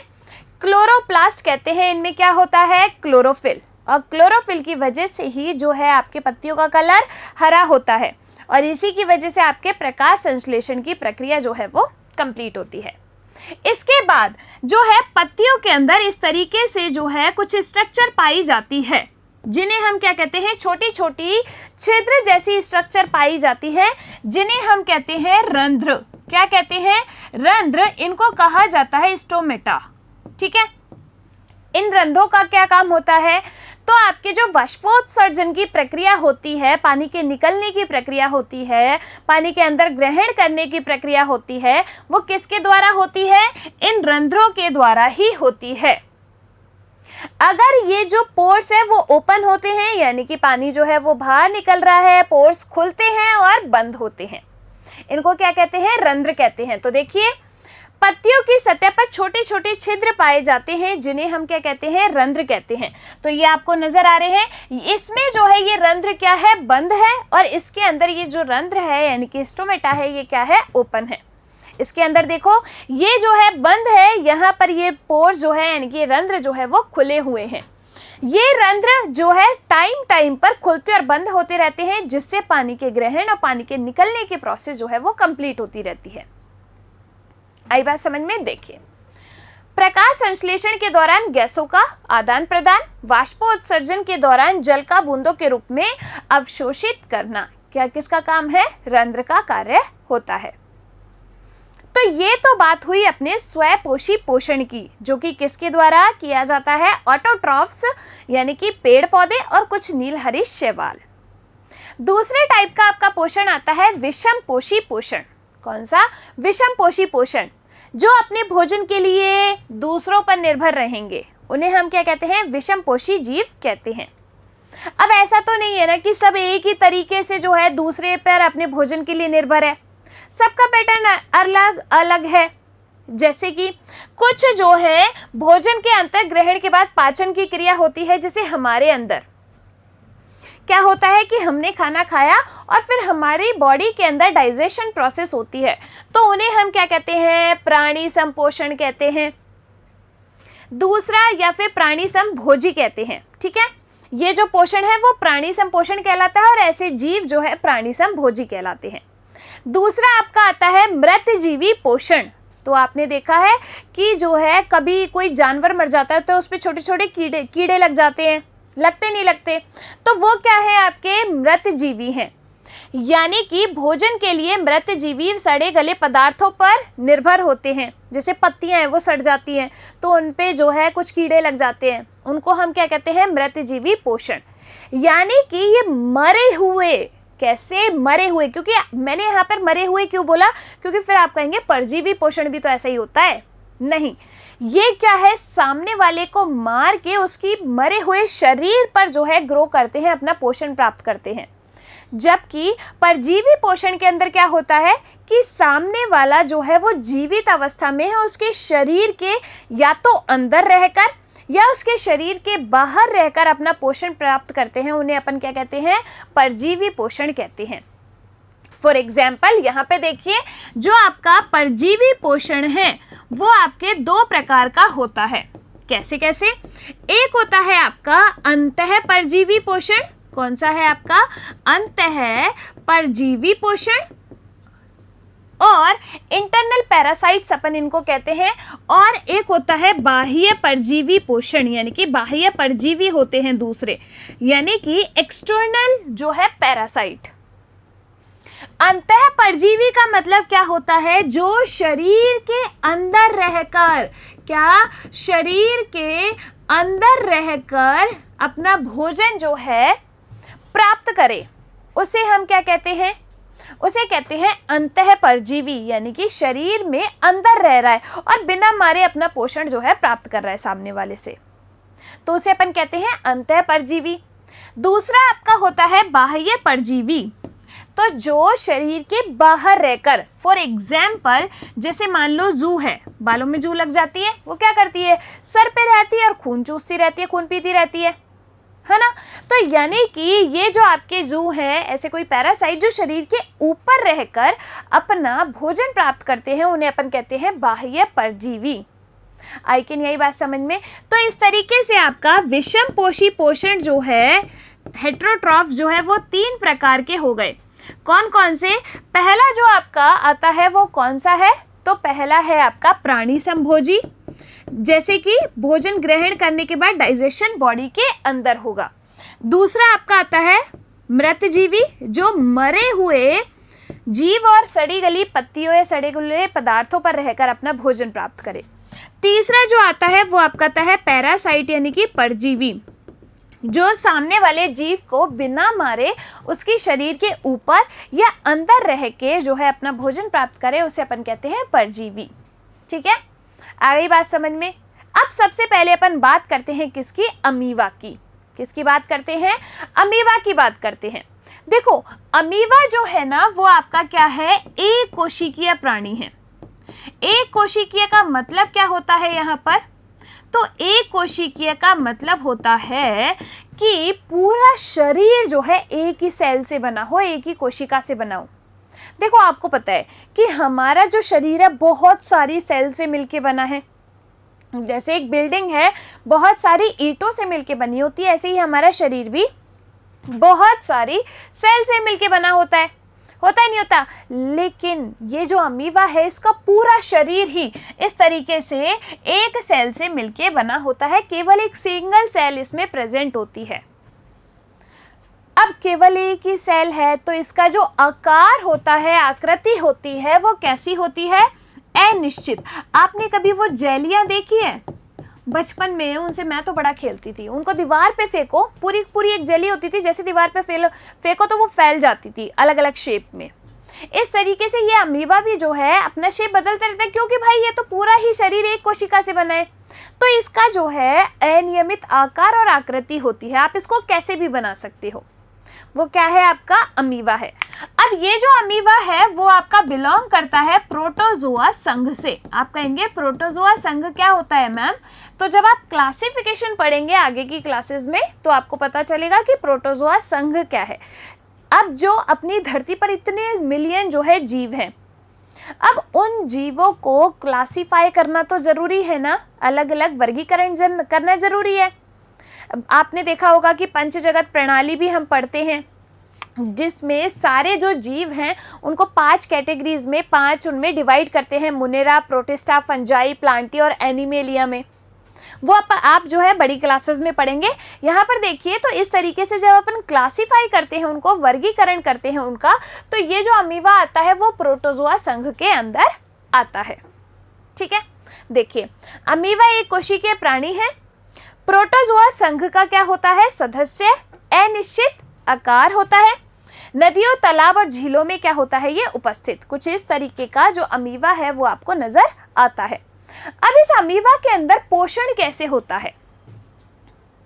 Speaker 1: क्लोरोप्लास्ट कहते हैं। इनमें क्या होता है? क्लोरोफिल, और क्लोरोफिल की वजह से ही जो है आपके पत्तियों का कलर हरा होता है, और इसी की वजह से आपके प्रकाश संश्लेषण की प्रक्रिया जो है वो कंप्लीट होती है। इसके बाद जो है पत्तियों के अंदर इस तरीके से जो है कुछ स्ट्रक्चर पाई जाती है जिन्हें हम क्या कहते हैं, छोटी छोटी छिद्र जैसी स्ट्रक्चर पाई जाती है, जिन्हें हम कहते हैं रंध्र। क्या कहते हैं, रंध्र। इनको कहा जाता है स्टोमेटा। ठीक है, इन रंध्रों का क्या काम होता है, तो आपके जो वाष्पोत्सर्जन की प्रक्रिया होती है, पानी के निकलने की प्रक्रिया होती है, पानी के अंदर ग्रहण करने की प्रक्रिया होती है, वो किसके द्वारा होती है, इन रंध्रों के द्वारा ही होती है। अगर ये जो पोर्स है वो ओपन होते हैं, यानी कि पानी जो है वो बाहर निकल रहा है, पोर्स खुलते हैं और बंद होते हैं, इनको क्या कहते हैं, रंध्र कहते हैं। तो देखिए, पत्तियों की सतह पर छोटे छोटे छिद्र पाए जाते हैं, जिन्हें हम क्या कहते हैं, रंध्र कहते हैं। तो ये आपको नजर आ रहे हैं, इसमें जो है ये रंध्र क्या है, बंद है, और इसके अंदर ये जो रंध्र है यानी कि स्टोमेटा है, ये क्या है, ओपन है। इसके अंदर देखो, ये जो है बंद है, यहाँ पर ये पोर्स जो है यानी कि रंध्र जो है वो खुले हुए हैं। ये रंध्र जो है टाइम टाइम पर खुलते और बंद होते रहते हैं, जिससे पानी के ग्रहण और पानी के निकलने की प्रोसेस जो है वो कंप्लीट होती रहती है। आई बात समझ में? देखिए, प्रकाश संश्लेषण के दौरान गैसों का आदान प्रदान, वाष्पोत्सर्जन के दौरान जल का बूंदों के रूप में अवशोषित करना, क्या किसका काम है, रंध्र का कार्य होता है। तो ये तो बात हुई अपने स्वपोषी पोषण की, जो कि किसके द्वारा किया जाता है, ऑटोट्रॉफ्स यानी कि पेड़ पौधे और कुछ नीलहरित शैवाल। दूसरे टाइप का आपका पोषण आता है विषम पोषी पोषण। कौन सा, विषम पोषी पोषण, जो अपने भोजन के लिए दूसरों पर निर्भर रहेंगे, उन्हें हम क्या कहते हैं, विषम पोषी जीव कहते हैं। अब ऐसा तो नहीं है ना कि सब एक ही तरीके से जो है दूसरे पर अपने भोजन के लिए निर्भर है, सबका पैटर्न अलग अलग है। जैसे कि कुछ जो है भोजन के अंतर ग्रहण के बाद पाचन की क्रिया होती है, जैसे हमारे अंदर क्या होता है कि हमने खाना खाया और फिर हमारी बॉडी के अंदर डाइजेशन प्रोसेस होती है, तो उन्हें हम क्या कहते हैं, प्राणी संपोषण कहते हैं। दूसरा या फिर प्राणी संभोजी कहते हैं। ठीक है, ये जो पोषण है वो प्राणी संपोषण कहलाता है और ऐसे जीव जो है प्राणी संभोजी कहलाते हैं। दूसरा आपका आता है मृतजीवी पोषण। तो आपने देखा है कि जो है कभी कोई जानवर मर जाता है तो उस पर छोटे छोटे कीड़े लग जाते हैं, लगते नहीं लगते, तो वो क्या है, आपके मृतजीवी हैं। यानी कि भोजन के लिए मृतजीवी सड़े गले पदार्थों पर निर्भर होते हैं, जैसे पत्तियां हैं वो सड़ जाती हैं तो उन पे जो है कुछ कीड़े लग जाते हैं, उनको हम क्या कहते हैं, मृतजीवी पोषण। यानी कि ये मरे हुए, कैसे मरे हुए, क्योंकि मैंने यहाँ पर मरे हुए क्यों बोला, क्योंकि फिर आप कहेंगे परजीवी पोषण भी तो ऐसा ही होता है। नहीं, ये क्या है, सामने वाले को मार के उसकी मरे हुए शरीर पर जो है ग्रो करते हैं, अपना पोषण प्राप्त करते हैं। जबकि परजीवी पोषण के अंदर क्या होता है कि सामने वाला जो है वो जीवित अवस्था में है, उसके शरीर के या तो अंदर रहकर या उसके शरीर के बाहर रहकर अपना पोषण प्राप्त करते हैं, उन्हें अपन क्या कहते हैं, परजीवी पोषण कहते हैं। फॉर एग्जाम्पल यहाँ पे देखिए, जो आपका परजीवी पोषण है वो आपके दो प्रकार का होता है। कैसे कैसे, एक होता है आपका अंतः परजीवी पोषण। कौन सा है आपका, अंतः परजीवी पोषण, और इंटरनल पैरासाइट्स अपन इनको कहते हैं। और एक होता है बाह्य परजीवी पोषण, यानी कि बाह्य परजीवी होते हैं दूसरे, यानी कि एक्सटर्नल जो है पैरासाइट। अंतः परजीवी का मतलब क्या होता है, जो शरीर के अंदर रहकर, क्या, शरीर के अंदर रहकर अपना भोजन जो है प्राप्त करे, उसे हम क्या कहते हैं, उसे कहते हैं अंतः परजीवी। यानी कि शरीर में अंदर रह रहा है और बिना मारे अपना पोषण जो है प्राप्त कर रहा है सामने वाले से, तो उसे अपन कहते हैं अंतः परजीवी। दूसरा आपका होता है बाह्य परजीवी, तो जो शरीर के बाहर रहकर, फॉर एग्जाम्पल जैसे मान लो जू है, बालों में जू लग जाती है, वो क्या करती है, सर पे रहती है और खून चूसती रहती है, खून पीती रहती है ना। तो यानी कि ये जो आपके जू है, ऐसे कोई पैरासाइट जो शरीर के ऊपर रहकर अपना भोजन प्राप्त करते हैं, उन्हें अपन कहते हैं बाह्य परजीवी। आई कैन, यही बात समझ में। तो इस तरीके से आपका विषम पोषी पोषण जो है, हेटेरोट्रॉफ जो है, वो 3 प्रकार के हो गए। कौन कौन से, पहला जो आपका आता है वो कौन सा है, तो पहला है आपका प्राणी संभोजी, जैसे कि भोजन ग्रहण करने के बाद डाइजेशन बॉडी के अंदर होगा। दूसरा आपका आता है मृतजीवी, जो मरे हुए जीव और सड़ी गली पत्तियों या सड़े गले पदार्थों पर रहकर अपना भोजन प्राप्त करे। तीसरा जो आता है वो आपका आता है पैरासाइट यानी कि परजीवी, जो सामने वाले जीव को बिना मारे उसकी शरीर के ऊपर या अंदर रह के जो है अपना भोजन प्राप्त करे, उसे अपन कहते हैं परजीवी। ठीक है, आ गई बात समझ में। अब सबसे पहले अपन बात करते हैं किसकी, अमीबा की। किसकी बात करते हैं, अमीबा की बात करते हैं। देखो अमीबा जो है ना वो आपका क्या है, एक कोशिकीय प्राणी है। एक कोशिकीय का मतलब क्या होता है यहाँ पर, तो एक कोशिकीय का मतलब होता है कि पूरा शरीर जो है एक ही सेल से बना हो, एक ही कोशिका से बना हो। देखो आपको पता है कि हमारा जो शरीर है बहुत सारी सेल से मिलके बना है। जैसे एक बिल्डिंग है बहुत सारी ईंटों से मिलके बनी होती है, ऐसे ही हमारा शरीर भी बहुत सारी सेल से मिलके बना होता है नहीं होता। लेकिन ये जो अमीबा है इसका पूरा शरीर ही इस तरीके से एक सेल से मिलके बना होता है, केवल एक सिंगल सेल इसमें प्रेजेंट होती है। अब केवल एक ही सेल है तो इसका जो आकार होता है, आकृति होती है, वो कैसी होती है, अनिश्चित। आपने कभी वो जेलियां देखी है बचपन में, उनसे मैं तो बड़ा खेलती थी। उनको दीवार पे फेंको, पूरी पूरी एक जेली होती थी, जैसे दीवार पे फेंको तो वो फैल जाती थी अलग अलग शेप में। इस तरीके से ये अमीबा भी जो है अपना शेप बदलता रहता है, क्योंकि भाई ये तो पूरा ही शरीर एक कोशिका से बना है, तो इसका जो है अनियमित आकार और आकृति होती है। आप इसको कैसे भी बना सकते हो, वो क्या है, आपका अमीबा है। अब ये जो अमीबा है वो आपका बिलोंग करता है प्रोटोजोआ संघ से। आप कहेंगे प्रोटोजोआ संघ क्या होता है मैम, तो जब आप क्लासिफिकेशन पढ़ेंगे आगे की क्लासेस में तो आपको पता चलेगा कि प्रोटोजोआ संघ क्या है। अब जो अपनी धरती पर इतने मिलियन जो है जीव हैं, अब उन जीवों को क्लासिफाई करना तो जरूरी है ना, अलग अलग वर्गीकरण करना जरूरी है। आपने देखा होगा कि पंचजगत प्रणाली भी हम पढ़ते हैं, जिसमें सारे जो जीव हैं उनको 5 कैटेगरीज में, 5 उनमें डिवाइड करते हैं, मुनेरा, प्रोटिस्टा, फंजाई, प्लांटी और एनिमेलिया में। वो आप जो है बड़ी क्लासेस में पढ़ेंगे। यहाँ पर देखिए तो इस तरीके से जब अपन क्लासिफाई करते हैं, उनको वर्गीकरण करते हैं उनका, तो ये जो अमीबा आता है वो प्रोटोजोआ संघ के अंदर आता है। ठीक है, देखिए अमीबा एक कोशिकीय प्राणी है। प्रोटोजोआ संघ का क्या होता है, सदस्य अनिश्चित आकार होता है। नदियों, तालाब और झीलों में क्या होता है, ये उपस्थित। कुछ इस तरीके का जो अमीबा है वो आपको नजर आता है। अब इस अमीबा के अंदर पोषण कैसे होता है,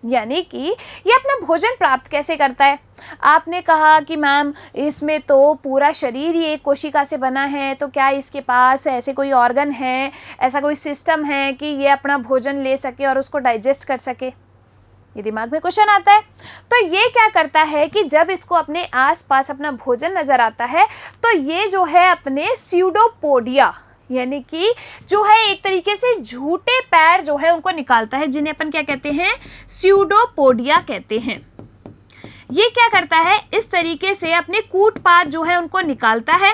Speaker 1: यानी कि ये अपना भोजन प्राप्त कैसे करता है। आपने कहा कि मैम इसमें तो पूरा शरीर ही एक कोशिका से बना है, तो क्या इसके पास ऐसे कोई ऑर्गन है, ऐसा कोई सिस्टम है कि ये अपना भोजन ले सके और उसको डाइजेस्ट कर सके, ये दिमाग में क्वेश्चन आता है। तो ये क्या करता है कि जब इसको अपने आसपास अपना भोजन नजर आता है तो ये जो है अपने स्यूडोपोडिया यानी कि जो है एक तरीके से झूठे पैर जो है उनको निकालता है, जिन्हें अपन क्या कहते हैं, स्यूडोपोडिया कहते हैं। ये क्या करता है, इस तरीके से अपने कूट पात जो है उनको निकालता है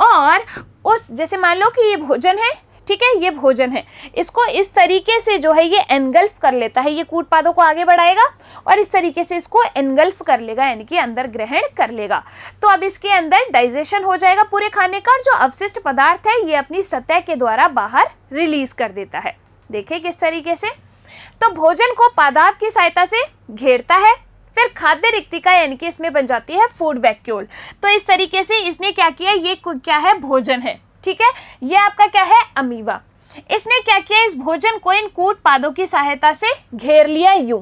Speaker 1: और उस, जैसे मान लो कि ये भोजन है, ठीक है, ये भोजन है, इसको इस तरीके से जो है ये एनगल्फ कर लेता है, ये कूट पादों को आगे बढ़ाएगा और इस तरीके से इसको एनगल्फ कर लेगा, यानी कि अंदर ग्रहण कर लेगा। तो अब इसके अंदर डाइजेशन हो जाएगा पूरे खाने का, और जो अवशिष्ट पदार्थ है ये अपनी सतह के द्वारा बाहर रिलीज कर देता है। देखिए किस तरीके से, तो भोजन को पादाप की सहायता से घेरता है, फिर खाद्य रिक्तिका यानी कि इसमें बन जाती है फूड वैक्यूल। तो इस तरीके से इसने क्या किया, ये क्या है, भोजन है, ठीक है, ये आपका क्या है, अमीबा। इसने क्या किया, इस भोजन को इन कूट पादों की सहायता से घेर लिया यूं।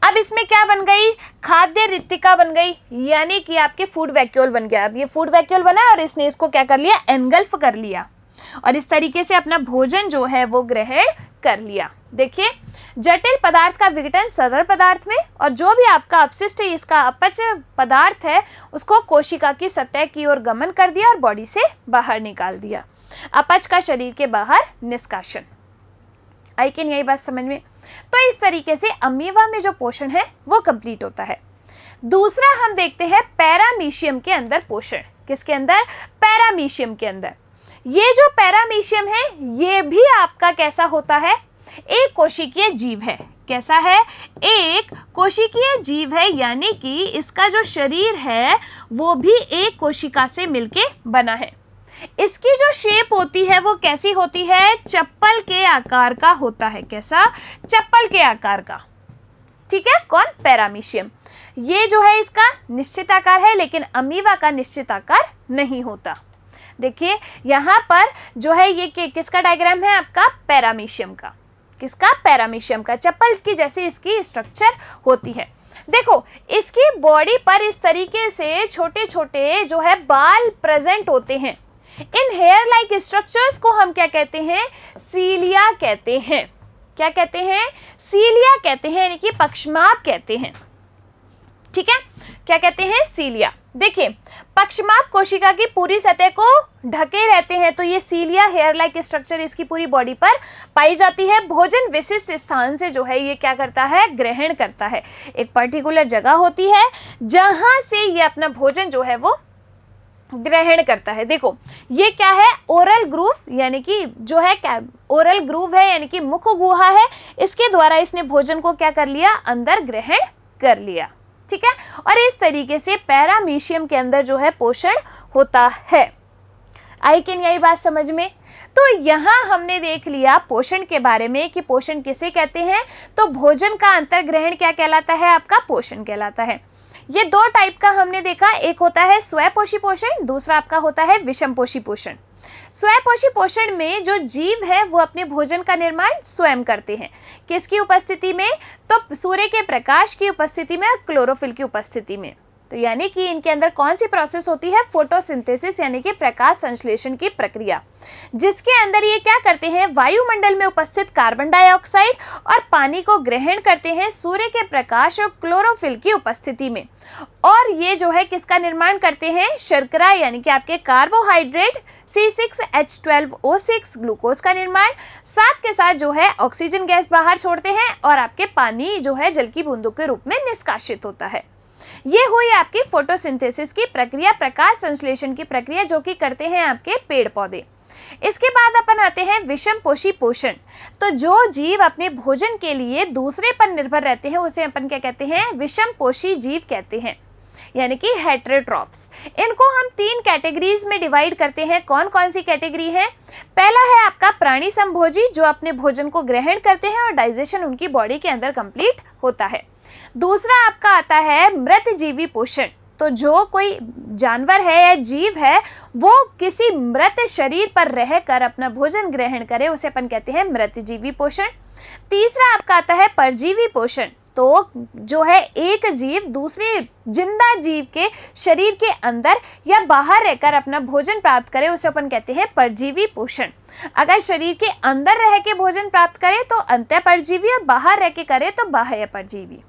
Speaker 1: अब इसमें क्या बन गई, खाद्य रिक्तिका बन गई, यानी कि आपके फूड वैक्यूल बन गया। अब ये फूड वैक्यूल बना और इसने इसको क्या कर लिया, एनगल्फ कर लिया और इस तरीके से अपना भोजन जो है वो ग्रहण कर लिया। देखिए जटिल पदार्थ का विघटन सरल पदार्थ में, और जो भी आपका अपशिष्ट इसका अपच पदार्थ है उसको कोशिका की सतह की ओर गमन कर दिया और बॉडी से बाहर निकाल दिया। अपच का शरीर के बाहर निष्कासन। आई कि नहीं, यही बात समझ में। तो इस तरीके से अमीबा में जो पोषण है वो कंप्लीट होता है। दूसरा हम देखते हैं पैरामीशियम के अंदर पोषण। किसके अंदर, पैरामीशियम के अंदर। ये जो पैरामीशियम है ये भी आपका कैसा होता है, एक कोशिकीय जीव है। कैसा है? एक कोशिकीय जीव है, यानी कि इसका जो शरीर है वो भी एक कोशिका से मिलके बना है। इसकी जो शेप होती है वो कैसी होती है? चप्पल के आकार का होता है। कैसा? चप्पल के आकार का। ठीक है। कौन? पैरामीशियम। ये जो है इसका निश्चित आकार है, लेकिन अमीबा का निश्चित आकार नहीं होता। देखिए यहाँ पर जो है ये किसका डायग्राम है? आपका पैरामीशियम का। किसका? पैरामीशियम का। चप्पल की जैसी इसकी स्ट्रक्चर होती है। देखो इसकी बॉडी पर इस तरीके से छोटे छोटे जो है बाल प्रेजेंट होते हैं। इन हेयर लाइक स्ट्रक्चर्स को हम क्या कहते हैं? सीलिया कहते हैं। क्या कहते हैं? सीलिया कहते हैं, यानी कि पक्षमाप कहते हैं। ठीक है। क्या कहते हैं? सीलिया। देखिए पक्षमाप कोशिका की पूरी सतह को ढके रहते हैं, तो ये सीलिया हेयर लाइक स्ट्रक्चर इसकी पूरी बॉडी पर पाई जाती है। भोजन विशिष्ट स्थान से जो है ये क्या करता है? ग्रहण करता है। एक पर्टिकुलर जगह होती है जहां से ये अपना भोजन जो है वो ग्रहण करता है। देखो ये क्या है? ओरल ग्रूव, यानी कि जो है ओरल ग्रूव है, यानी कि मुख गुहा है। इसके द्वारा इसने भोजन को क्या कर लिया? अंदर ग्रहण कर लिया। ठीक है। और इस तरीके से पैरामीशियम के अंदर जो है पोषण होता है। आई कि नहीं आई बात समझ में? तो यहाँ हमने देख लिया पोषण के बारे में कि पोषण किसे कहते हैं। तो भोजन का अंतर्ग्रहण क्या कहलाता है? आपका पोषण कहलाता है। ये दो टाइप का हमने देखा, एक होता है स्वपोषी पोषण, दूसरा आपका होता है विषमपोषी पोषण। स्वपोषी पोषण में जो जीव है वो अपने भोजन का निर्माण स्वयं करते हैं। किसकी उपस्थिति में? तो सूर्य के प्रकाश की उपस्थिति में, क्लोरोफिल की उपस्थिति में। तो यानी कि इनके अंदर कौन सी प्रोसेस होती है? फोटोसिंथेसिस, यानी कि प्रकाश संश्लेषण की प्रक्रिया, जिसके अंदर ये क्या करते हैं? वायुमंडल में उपस्थित कार्बन डाइऑक्साइड और पानी को ग्रहण करते हैं सूर्य के प्रकाश और क्लोरोफिल की उपस्थिति में। और ये जो है किसका निर्माण करते हैं? शर्करा, यानी कि आपके कार्बोहाइड्रेट C6H12O6 ग्लूकोज का निर्माण, साथ के साथ जो है ऑक्सीजन गैस बाहर छोड़ते हैं और आपके पानी जो है जल की बूंदों के रूप में निष्कासित होता है। ये हुई आपकी फोटोसिंथेसिस की प्रक्रिया, प्रकाश संश्लेषण की प्रक्रिया, जो कि करते हैं आपके पेड़ पौधे। इसके बाद अपन आते हैं विषमपोषी पोषण। तो जो जीव अपने भोजन के लिए दूसरे पर निर्भर रहते हैं उसे अपन क्या कहते हैं? विषमपोषी जीव कहते हैं, यानी कि हेटेरोट्रॉफ्स। इनको हम 3 कैटेगरीज में डिवाइड करते हैं। कौन कौन सी कैटेगरी है? पहला है आपका प्राणी संभोजी, जो अपने भोजन को ग्रहण करते हैं और डाइजेशन उनकी बॉडी के अंदर कंप्लीट होता है। दूसरा आपका आता है मृतजीवी पोषण। तो जो कोई जानवर है या जीव है वो किसी मृत शरीर पर रहकर अपना भोजन ग्रहण करे, उसे अपन कहते हैं मृतजीवी पोषण। तीसरा आपका आता है परजीवी पोषण। तो जो है एक जीव दूसरे जिंदा जीव के शरीर के अंदर या बाहर रहकर अपना भोजन प्राप्त करे, उसे अपन कहते हैं परजीवी पोषण। अगर शरीर के अंदर रह के भोजन प्राप्त करे तो अंतः परजीवी, और बाहर रह के करे तो बाह्य परजीवी।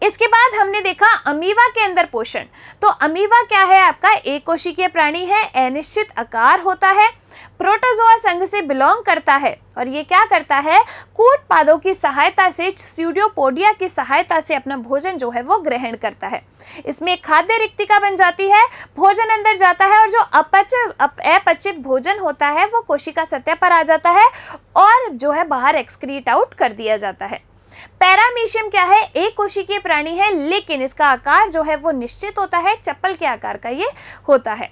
Speaker 1: इसके बाद हमने देखा अमीबा के अंदर पोषण। तो अमीबा क्या है? आपका एक कोशिकीय प्राणी है, अनिश्चित आकार होता है, प्रोटोजोआ संघ से बिलोंग करता है, और ये क्या करता है? कूट पादों की सहायता से, स्यूडोपोडिया की सहायता से अपना भोजन जो है वो ग्रहण करता है। इसमें खाद्य रिक्तिका बन जाती है, भोजन अंदर जाता है और जो अपचित भोजन होता है वो कोशिका सतह पर आ जाता है और जो है बाहर एक्सक्रीट आउट कर दिया जाता है। पैरामीशियम क्या है? एक कोशिकीय प्राणी है, लेकिन इसका आकार जो है वो निश्चित होता है, चप्पल के आकार का ये होता है।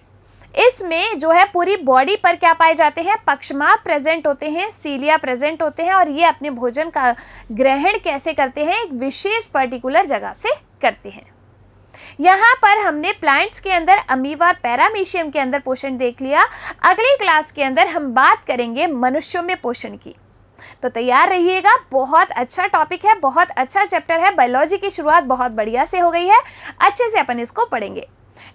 Speaker 1: इसमें जो है पूरी बॉडी पर क्या पाए जाते हैं? पक्षमाप प्रेजेंट होते हैं, सीलिया प्रेजेंट होते हैं, और ये अपने भोजन का ग्रहण कैसे करते हैं? एक विशेष पर्टिकुलर जगह से करते हैं। यहाँ पर हमने प्लांट्स के अंदर अमीबा और पैरामीशियम के अंदर पोषण देख लिया। अगली क्लास के अंदर हम बात करेंगे मनुष्यों में पोषण की। तो तैयार रहिएगा, बहुत अच्छा टॉपिक है, बहुत अच्छा चैप्टर है। बायोलॉजी की शुरुआत बहुत बढ़िया से हो गई है, अच्छे से अपन इसको पढ़ेंगे।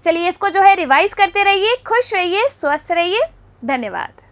Speaker 1: चलिए इसको जो है रिवाइज करते रहिए, खुश रहिए, स्वस्थ रहिए। धन्यवाद।